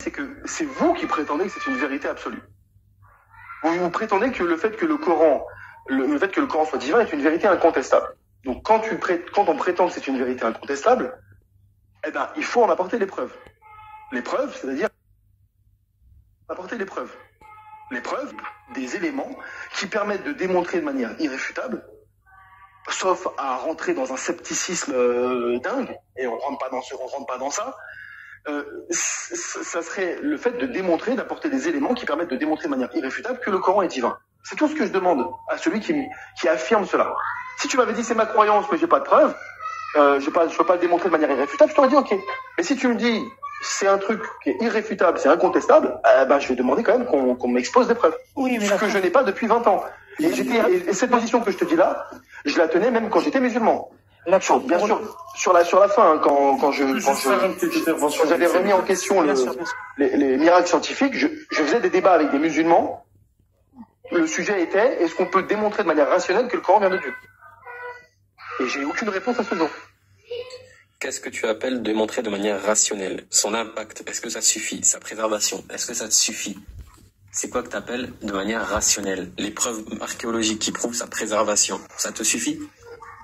c'est que c'est vous qui prétendez que c'est une vérité absolue. Vous prétendez que le fait que le Coran soit divin est une vérité incontestable. Donc quand on prétend que c'est une vérité incontestable, eh ben, il faut en apporter les preuves. Les preuves, c'est-à-dire apporter les preuves. Les preuves, des éléments qui permettent de démontrer de manière irréfutable, sauf à rentrer dans un scepticisme dingue, et on rentre pas dans ça, ça serait le fait de démontrer, d'apporter des éléments qui permettent de démontrer de manière irréfutable que le Coran est divin. C'est tout ce que je demande à celui qui affirme cela. Si tu m'avais dit c'est ma croyance mais j'ai pas de preuve, je peux pas le démontrer de manière irréfutable, je t'aurais dit ok. Mais si tu me dis c'est un truc qui est irréfutable, c'est incontestable, je vais demander quand même qu'on m'expose des preuves. Oui, mais ce que je n'ai pas depuis 20 ans. Et cette position que je te dis là, je la tenais même quand j'étais musulman. Bien sûr, sur la fin, hein, quand j'avais remis en question les miracles scientifiques, je faisais des débats avec des musulmans. Le sujet était, est-ce qu'on peut démontrer de manière rationnelle que le Coran vient de Dieu? Et j'ai aucune réponse à ce jour. Qu'est-ce que tu appelles démontrer de manière rationnelle? Son impact, est-ce que ça suffit? Sa préservation, est-ce que ça te suffit? C'est quoi que tu appelles de manière rationnelle? Les preuves archéologiques qui prouvent sa préservation, ça te suffit?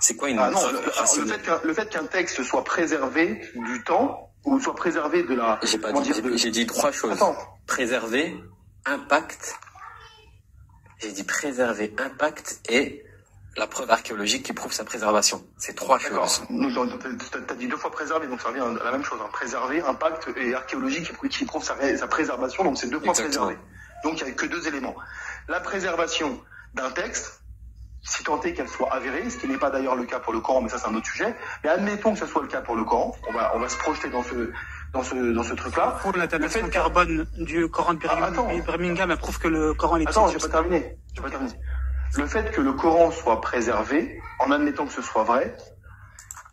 C'est quoi une preuve rationnelle? Le fait qu'un texte soit préservé du temps, ou soit préservé de la... J'ai dit trois choses. Attends. Préserver, impact. J'ai dit préserver, impact et la preuve archéologique qui prouve sa préservation. C'est trois choses. T'as dit deux fois préserver, donc ça revient à la même chose. Hein. Préserver, impact et archéologique qui prouve sa préservation, donc c'est deux fois préserver. Donc il n'y a que deux éléments. La préservation d'un texte, si tant est qu'elle soit avérée, ce qui n'est pas d'ailleurs le cas pour le Coran, mais ça c'est un autre sujet. Mais admettons que ce soit le cas pour le Coran, on va se projeter dans ce truc-là. Pour la datation carbone du Coran de Birmingham, elle prouve que le Coran est... Attends, j'ai pas terminé. Le fait que le Coran soit préservé, en admettant que ce soit vrai,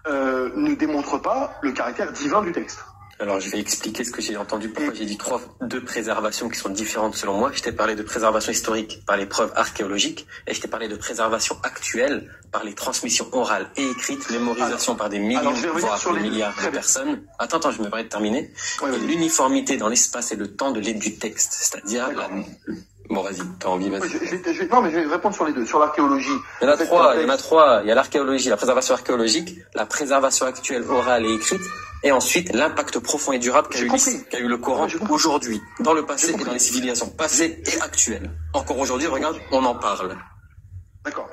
ne démontre pas le caractère divin du texte. Alors je vais expliquer ce que j'ai entendu, pourquoi j'ai dit deux préservations qui sont différentes selon moi. Je t'ai parlé de préservation historique par les preuves archéologiques et je t'ai parlé de préservation actuelle par les transmissions orales et écrites, mémorisation par des millions, voire des milliards de personnes. Attends, je me permets de terminer. Et l'uniformité dans l'espace et le temps de l'aide du texte, c'est-à-dire Bon, vas-y, t'as envie, vas-y. Non, mais je vais répondre sur les deux. Sur l'archéologie. Il y en a trois. Il y a l'archéologie, la préservation archéologique, la préservation actuelle, orale et écrite, et ensuite l'impact profond et durable qu'a eu le Coran aujourd'hui, dans le passé et dans les civilisations passées et actuelles. Encore aujourd'hui, regarde, on en parle. D'accord.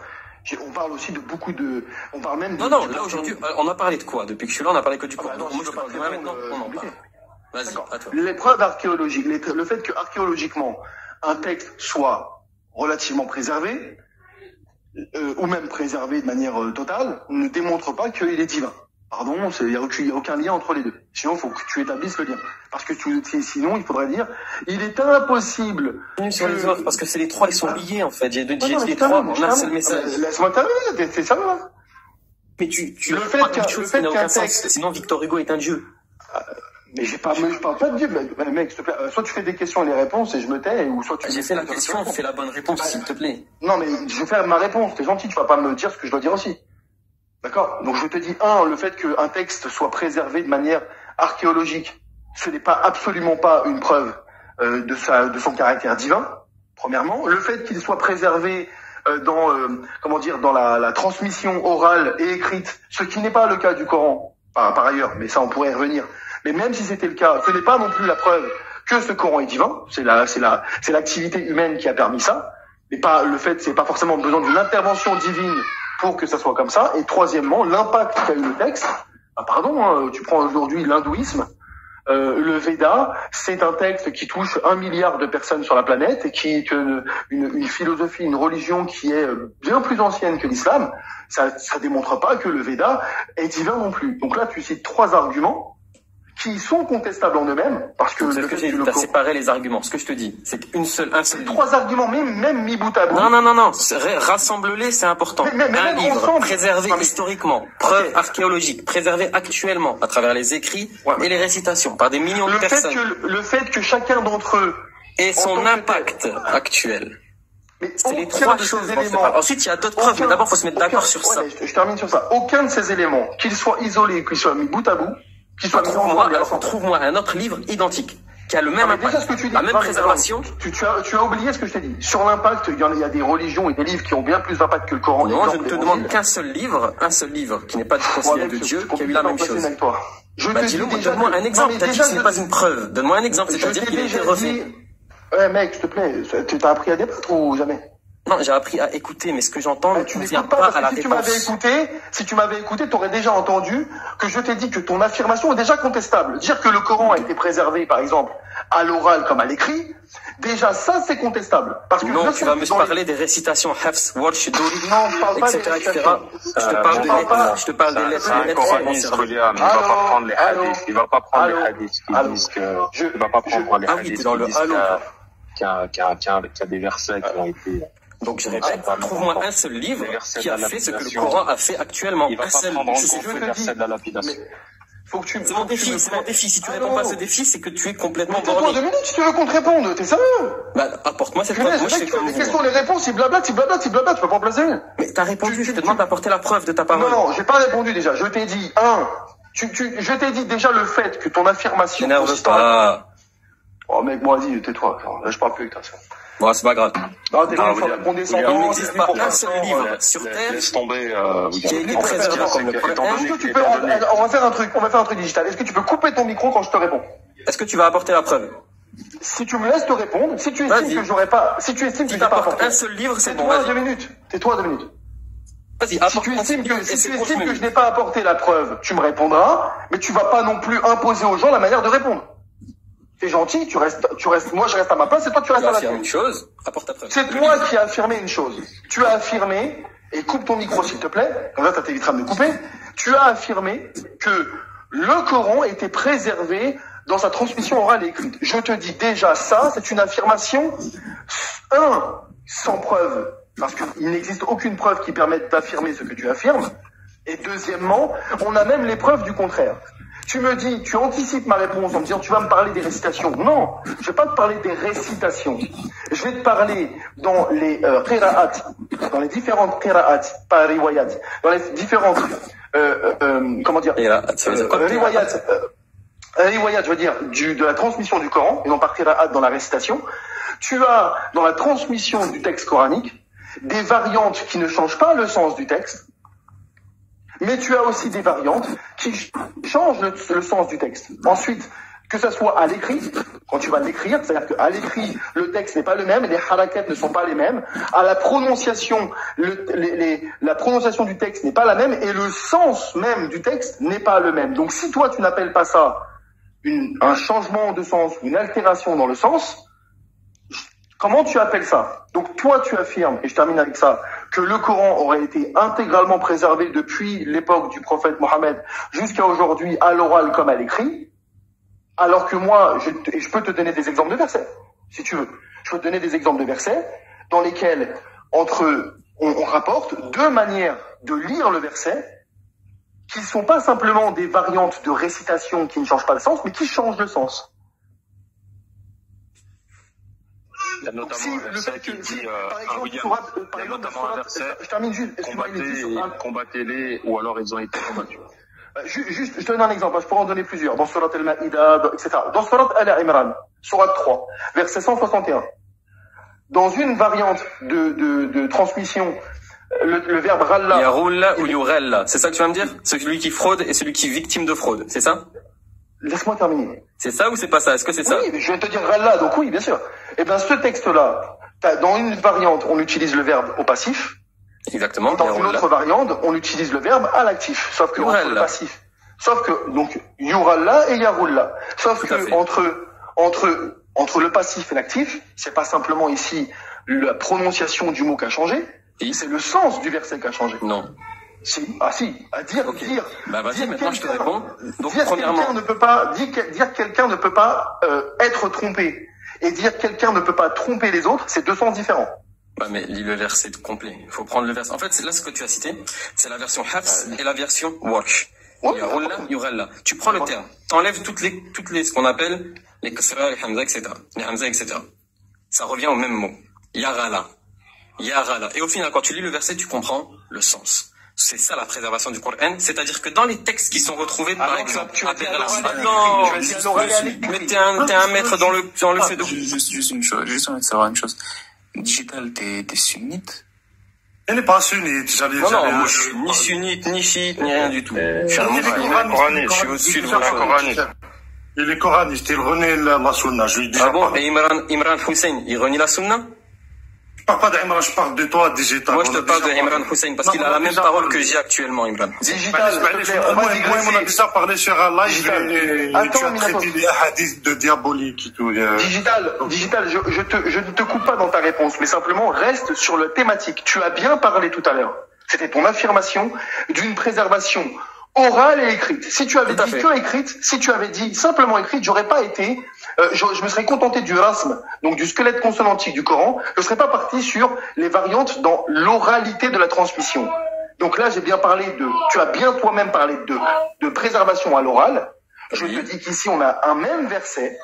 On parle aussi de beaucoup de... On parle même de... Non, là aujourd'hui, on a parlé de quoi? Depuis que je suis là, on a parlé que du Coran. Maintenant, on en parle. Vas-y, à toi. Les preuves archéologiques, le fait que archéologiquement, un texte soit relativement préservé, ou même préservé de manière totale, ne démontre pas qu'il est divin. Pardon, il n'y a aucun lien entre les deux. Sinon, il faut que tu établisses le lien. Parce que sinon, il faudrait dire, il est impossible... Sur les autres, parce que c'est les trois, ils sont liés, en fait. J'ai dit les trois en un seul message. Laisse-moi terminer, c'est ça, là. Mais tu le fait qu'un texte... Sinon, Victor Hugo est un dieu. Mais je parle pas de Dieu, mec, s'il te plaît. Soit tu fais des questions et les réponses et je me tais, ou soit tu... J'ai fait la question, fais la bonne réponse, s'il te plaît. Non, mais je vais faire ma réponse, t'es gentil, tu vas pas me dire ce que je dois dire aussi. D'accord? Donc je te dis, le fait qu'un texte soit préservé de manière archéologique, ce n'est pas absolument pas une preuve de son caractère divin, premièrement. Le fait qu'il soit préservé dans la transmission orale et écrite, ce qui n'est pas le cas du Coran, par ailleurs, mais ça on pourrait y revenir. Mais même si c'était le cas, ce n'est pas non plus la preuve que ce Coran est divin. C'est l'activité humaine qui a permis ça. Mais c'est pas forcément besoin d'une intervention divine pour que ça soit comme ça. Et troisièmement, l'impact qu'a eu le texte. Tu prends aujourd'hui l'hindouisme. Le Veda, c'est un texte qui touche 1 milliard de personnes sur la planète et qui est une philosophie, une religion qui est bien plus ancienne que l'islam. Ça démontre pas que le Veda est divin non plus. Donc là, tu cites trois arguments qui sont contestables en eux-mêmes, parce que t'as séparé les arguments. Ce que je te dis, c'est un seul. Trois arguments, même mis bout à bout. Non. Rassemble-les, c'est important. Un livre préservé historiquement, preuve archéologique, préservé actuellement à travers les écrits et les récitations par des millions de personnes. Le fait que chacun d'entre eux et son impact actuel. C'est les trois choses. Ensuite, il y a d'autres preuves, mais d'abord, il faut se mettre d'accord sur ça. Je termine sur ça. Aucun de ces éléments, qu'ils soient isolés, qu'ils soient mis bout à bout, Trouve-moi un autre livre identique qui a le même impact, déjà, ce que tu dis, la même préservation. Tu as oublié ce que je t'ai dit. Sur l'impact, il y a des religions et des livres qui ont bien plus d'impact que le Coran. Non, je ne te demande qu'un seul livre qui n'est pas considéré de Dieu, qui a eu la même chose. Donne-moi un exemple. T'as dit que ce n'est pas une preuve. Donne-moi un exemple, c'est-à-dire qu'il a été refait. Ouais, mec, s'il te plaît, t'as appris à débattre ou jamais? Non, j'ai appris à écouter, mais ce que j'entends ne convient pas à la réponse. Si tu m'avais écouté, t'aurais déjà entendu que je t'ai dit que ton affirmation est déjà contestable. Dire que le Coran a été préservé, par exemple, à l'oral comme à l'écrit, déjà ça, c'est contestable. Parce que non, tu vas me parler des récitations Hafs, Warsh, Douri, etc., etc. Je te parle des lettres. C'est un coraniste, William. Il va pas prendre les hadiths. Il va pas prendre les hadiths qui disent que... Il va pas prendre les hadiths qui disent qu'il y a des versets qui ont été... Donc je répète, trouve-moi un seul livre qui a fait ce que le Coran a fait actuellement. Il va pas prendre en compte le verset de la lapidation. C'est mon défi, c'est mon défi. Si tu réponds pas à ce défi, c'est que tu es complètement borné. Tais-toi 2 minutes si tu veux qu'on te réponde, t'es sérieux? Bah, apporte-moi cette preuve. Moi, je fais comme les questions, les réponses, il blablate, tu peux pas en placer une. Mais t'as répondu, je te demande d'apporter la preuve de ta parole. Non, j'ai pas répondu déjà. Je t'ai dit, je t'ai dit déjà le fait que ton affirmation... N'énerve pas. Oh mec, moi, vas-y, tais-toi. Là, je parle plus avec toi. Bon, c'est pas grave. Non, t'es comme ça, condescendant. Il n'existe pas un seul livre sur Terre qui a été préservé comme le Coran. Est-ce que tu peux... On va faire un truc digital. Est-ce que tu peux couper ton micro quand je te réponds? Est-ce que tu vas apporter la preuve? Si tu me laisses te répondre, si tu estimes que j'aurais pas... Si tu estimes que j'ai pas apporté... un seul livre, c'est bon. Tais-toi 2 minutes. Vas-y, si tu estimes que je n'ai pas apporté la preuve, tu me répondras, mais tu vas pas non plus imposer aux gens la manière de répondre. T'es gentil, tu restes, moi je reste à ma place et toi tu restes à la tienne. Une chose, apporte ta preuve. C'est toi qui as affirmé une chose. Tu as affirmé, et coupe ton micro s'il te plaît, comme ça ça t'évitera de me couper, tu as affirmé que le Coran était préservé dans sa transmission orale et écrite. Je te dis déjà ça, c'est une affirmation, sans preuve, parce qu'il n'existe aucune preuve qui permette d'affirmer ce que tu affirmes, et deuxièmement, on a même les preuves du contraire. Tu me dis, tu anticipes ma réponse en me disant tu vas me parler des récitations. Non, je vais pas te parler des récitations. Je vais te parler dans les qira'at, dans les différentes qira'at, pas riwayat, dans les différentes comment dire riwayat, je veux dire de la transmission du Coran et non pas qira'at dans la récitation. Tu as dans la transmission du texte coranique des variantes qui ne changent pas le sens du texte. Mais tu as aussi des variantes qui changent le sens du texte. Ensuite, que ça soit à l'écrit, quand tu vas l'écrire, c'est-à-dire qu'à l'écrit, le texte n'est pas le même, les harakat ne sont pas les mêmes, à la prononciation, la prononciation du texte n'est pas la même, et le sens même du texte n'est pas le même. Donc si toi tu n'appelles pas ça un changement de sens ou une altération dans le sens, comment tu appelles ça? Donc toi tu affirmes, et je termine avec ça, que le Coran aurait été intégralement préservé depuis l'époque du prophète Mohammed jusqu'à aujourd'hui à l'oral comme à l'écrit, alors que moi, je peux te donner des exemples de versets, si tu veux. Je peux te donner des exemples de versets dans lesquels on rapporte 2 manières de lire le verset qui ne sont pas simplement des variantes de récitation qui ne changent pas le sens, mais qui changent le sens. Il y a notamment un verset qui dit, je termine juste, combattez-les, ou alors ils ont été combattus. Juste, je te donne un exemple, je pourrais en donner plusieurs, dans Surat al-Ma'ida, etc. Dans Surat al-Imran, Surat 3, verset 161, dans une variante de transmission, le verbe ralla. Yarulla ou yuralla, c'est ça que tu vas me dire? Celui qui fraude et celui qui est victime de fraude, c'est ça? Laisse-moi terminer. C'est ça ou c'est pas ça? Est-ce que c'est ça? Oui, je vais te dire ralla, donc oui, bien sûr. Eh bien, ce texte-là, dans une variante, on utilise le verbe au passif. Exactement. Dans une autre variante, on utilise le verbe à l'actif. Sauf que entre le passif. Sauf que, donc, yuralla et yarulla. Sauf que entre le passif et l'actif, c'est pas simplement ici la prononciation du mot qui a changé, c'est le sens du verset qui a changé. Non. Si, dire. Bah vas-y, maintenant je te réponds. Donc dire premièrement, dire quelqu'un ne peut pas être trompé et dire quelqu'un ne peut pas tromper les autres, c'est 2 sens différents. Bah mais lis le verset complet. Il faut prendre le verset. En fait, c'est là ce que tu as cité, c'est la version Hafs et la version Warsh. Yarulla, yuralla. Tu prends le terme, t'enlèves toutes les ce qu'on appelle les kasra, les hamza, etc. Les hamza, etc. Ça revient au même mot. Yarala. Et au final, quand tu lis le verset, tu comprends le sens. C'est ça la préservation du Coran, c'est-à-dire que dans les textes qui sont retrouvés, par exemple, à Berlin, mais t'es un maître dans le fait de... Juste une chose, juste envie de savoir une chose. Digital, t'es sunnite? Elle n'est pas sunnite, Non, moi je suis ni sunnite, ni chiite, ni rien du tout. Je suis un musulman, je suis au-dessus de la coraniste. Il est coraniste, il renie la sunna, je lui dis. Ah bon, et Imran Hussein, il renie la sunna? Je parle pas d'Imran, je parle de toi, Digital. Moi, je te parle d'Imran Hussein parce qu'il a la même parole que j'ai actuellement, Imran. Digital, moi, on a déjà parlé sur un live et tu as traité les hadiths de diabolique et tout. Digital, je ne te coupe pas dans ta réponse, mais simplement reste sur la thématique. Tu as bien parlé tout à l'heure. C'était ton affirmation d'une préservation orale et écrite. Si tu avais dit que écrite, si tu avais dit simplement écrite, j'aurais pas été, je me serais contenté du rasm, donc du squelette consonantique du Coran, je serais pas parti sur les variantes dans l'oralité de la transmission. Donc là, j'ai bien parlé tu as bien toi-même parlé de préservation à l'oral. Je te dis qu'ici, on a un même verset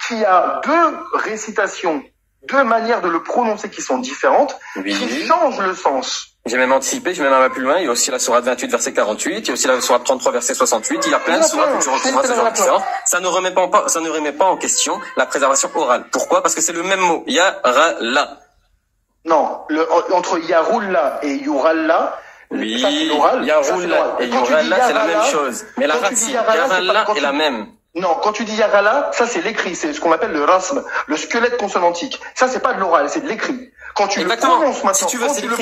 qui a deux récitations, deux manières de le prononcer qui sont différentes, qui changent le sens. J'ai même anticipé, je vais même aller plus loin. Il y a aussi la sourate 28, verset 48. Il y a aussi la sourate 33, verset 68. Il y a plein de sourates que tu retrouveras ce genre différents. Ça ne remet pas en question la préservation orale. Pourquoi? Parce que c'est le même mot. Yarala. Non, entre Yarulla et Yuralla. Oui, Yarulla et Yuralla, c'est la même chose. Mais la racine, Yarala est la même. Non, quand tu dis Yarala, ça c'est l'écrit, c'est ce qu'on appelle le rasm, le squelette consonantique. Ça c'est pas de l'oral, c'est de l'écrit. Quand tu le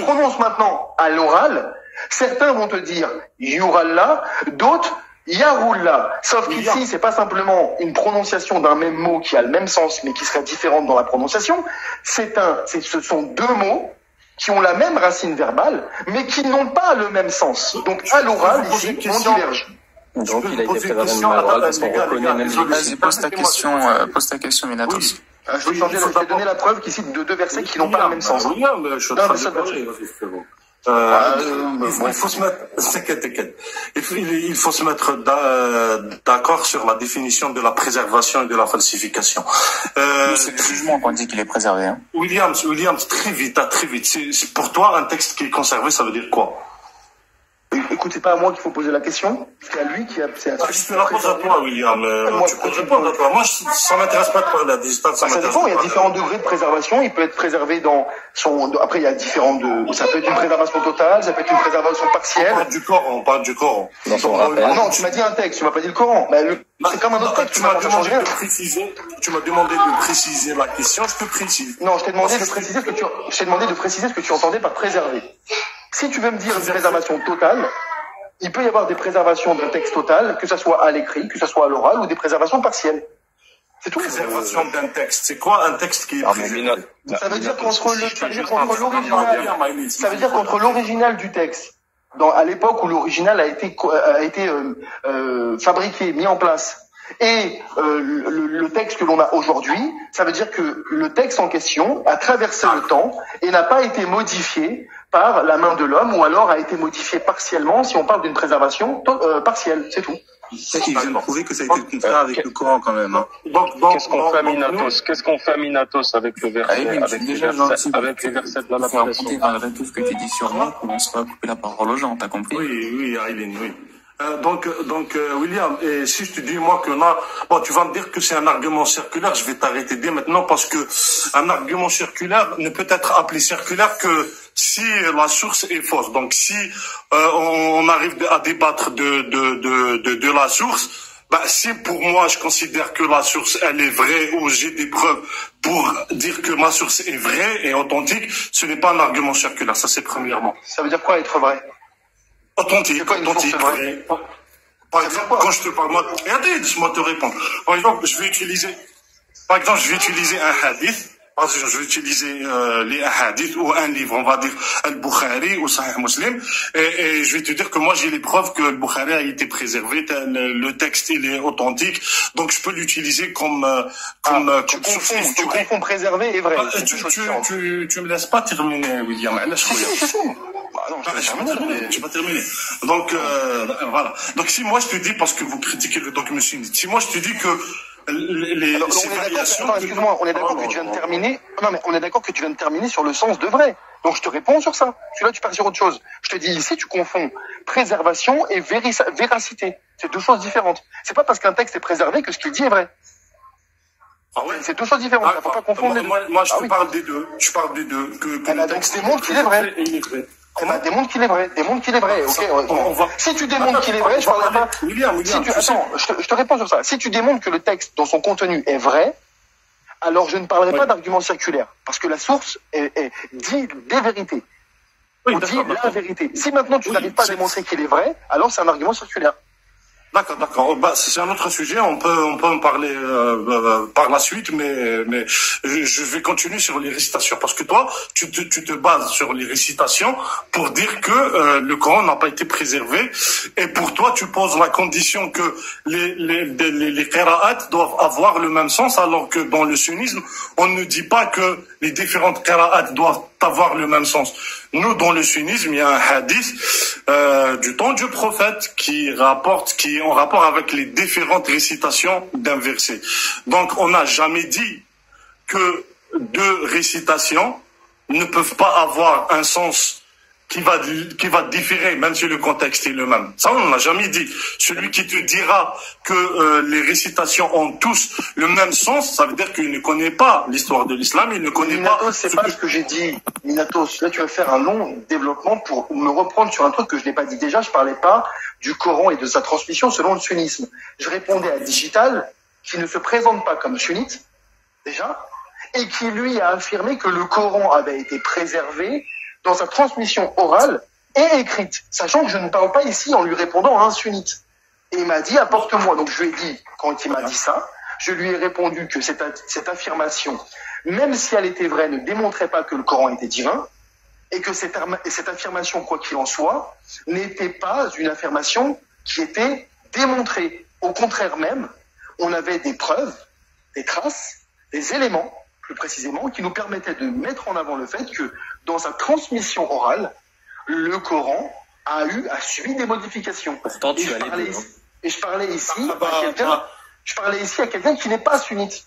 prononces maintenant à l'oral, certains vont te dire Yuralla, d'autres Yarulla. Sauf qu'ici, c'est pas simplement une prononciation d'un même mot qui a le même sens, mais qui serait différente dans la prononciation. Ce sont deux mots qui ont la même racine verbale, mais qui n'ont pas le même sens. Donc à l'oral, ici, on diverge. Donc il a été préservé à l'oral parce qu'on reconnaît même les... Vas-y, pose ta question, Minatos. Je vais donner la preuve qui cite deux versets qui n'ont pas le même sens. Il faut se mettre d'accord sur la définition de la préservation et de la falsification. C'est le jugement qu'on dit qu'il est préservé. Hein. Williams, très vite. Pour toi, un texte qui est conservé, ça veut dire quoi? Écoute, c'est pas à moi qu'il faut poser la question, c'est à lui qui a... Je te la pose à toi, William. Tu peux répondre à toi. Moi, ça m'intéresse pas de parler à distance. Ça dépend, il y a différents degrés de préservation. Il peut être préservé dans son... Après, il y a différents... Ça peut être une préservation totale, ça peut être une préservation partielle. On parle du Coran. Non, tu m'as dit un texte, tu m'as pas dit le Coran. C'est comme un autre texte, tu m'as demandé de préciser la question, je te précise. Non, je t'ai demandé de préciser ce que tu entendais par préserver. Si tu veux me dire une préservation totale, il peut y avoir des préservations d'un texte total, que ce soit à l'écrit, que ce soit à l'oral, ou des préservations partielles. C'est tout. Préservation d'un texte. C'est quoi un texte qui est préservé? Ça veut dire qu'entre l'original du texte, à l'époque où l'original a été fabriqué, mis en place, et le texte que l'on a aujourd'hui, ça veut dire que le texte en question a traversé le temps et n'a pas été modifié par la main de l'homme, ou alors a été modifié partiellement si on parle d'une préservation partielle, c'est tout. C'est qu'ils viennent prouver que ça a été le contraire avec le Coran quand même. Hein. Qu'est-ce qu'on fait à Minatos avec le verset, avec les versets de la raconter malgré tout ce que tu dis sur moi, pour on se va couper la parole aux gens, t'as compris? Oui, Aileen, oui. Donc, William, et si je te dis, moi, tu vas me dire que c'est un argument circulaire, je vais t'arrêter dès maintenant parce que un argument circulaire ne peut être appelé circulaire que si la source est fausse. Donc, si, on arrive à débattre de la source, si pour moi, je considère que la source, elle est vraie ou j'ai des preuves pour dire que ma source est vraie et authentique, ce n'est pas un argument circulaire. Ça, c'est premièrement. Ça veut dire quoi être vrai? Authentique. Par exemple, quand je te parle, laisse-moi te répondre. Par exemple, je vais utiliser un hadith. Par exemple, je vais utiliser les hadiths ou un livre, on va dire Al-Bukhari ou Sahih Muslim, et je vais te dire que moi j'ai les preuves que le Bukhari a été préservé, le texte il est authentique, donc je peux l'utiliser tu confonds préservé et vrai. Tu me laisses pas terminer, William. Je vais pas terminer. Donc voilà. Donc si moi je te dis, parce que vous critiquez le document sunnite, si moi je te dis que excuse-moi, on est d'accord que tu viens de terminer. Non, mais on est d'accord que tu viens de terminer sur le sens de vrai. Donc je te réponds sur ça. Celui-là, tu pars sur autre chose. Je te dis ici, tu confonds préservation et véracité. C'est deux choses différentes. C'est pas parce qu'un texte est préservé que ce qu'il dit est vrai. Ah ouais. C'est deux choses différentes. Il ne faut pas confondre les deux. Moi, je te parle des deux. Je parle des deux. Que le texte démontre qu'il est vrai. Démontre qu'il est vrai. Démontre qu'il est vrai. Ok. Si tu démontres qu'il est vrai, je parlerai pas. William, attends, je te réponds sur ça. Si tu démontres que le texte dans son contenu est vrai, alors je ne parlerai pas d'argument circulaire, parce que la source dit des vérités. On dit la vérité. Si maintenant tu n'arrives pas à démontrer qu'il est vrai, alors c'est un argument circulaire. D'accord. Bah, c'est un autre sujet. On peut en parler par la suite, mais je vais continuer sur les récitations parce que toi, tu te bases sur les récitations pour dire que le Coran n'a pas été préservé, et pour toi, tu poses la condition que les qira'at doivent avoir le même sens, alors que dans le sunnisme, on ne dit pas que les différentes qira'at doivent avoir le même sens. Nous, dans le sunnisme, il y a un hadith du temps du prophète qui est en rapport avec les différentes récitations d'un verset. Donc, on n'a jamais dit que deux récitations ne peuvent pas avoir un sens qui va différer, même si le contexte est le même. Ça, on n'a jamais dit. Celui qui te dira que les récitations ont tous le même sens, ça veut dire qu'il ne connaît pas l'histoire de l'islam, il ne connaît pas... c'est pas ce que j'ai dit. Minatos, là tu vas faire un long développement pour me reprendre sur un truc que je n'ai pas dit déjà. Je parlais pas du Coran et de sa transmission selon le sunnisme. Je répondais à Digital, qui ne se présente pas comme sunnite, déjà, et qui lui a affirmé que le Coran avait été préservé dans sa transmission orale et écrite, sachant que je ne parle pas ici en lui répondant à un sunnite. Et il m'a dit, apporte-moi. Donc je lui ai dit, quand il m'a dit ça, je lui ai répondu que cette affirmation, même si elle était vraie, ne démontrait pas que le Coran était divin, et que cette affirmation, quoi qu'il en soit, n'était pas une affirmation qui était démontrée. Au contraire même, on avait des preuves, des traces, des éléments, plus précisément, qui nous permettaient de mettre en avant le fait que dans sa transmission orale, le Coran a subi des modifications. Pourtant, je parlais ici à quelqu'un qui n'est pas sunnite.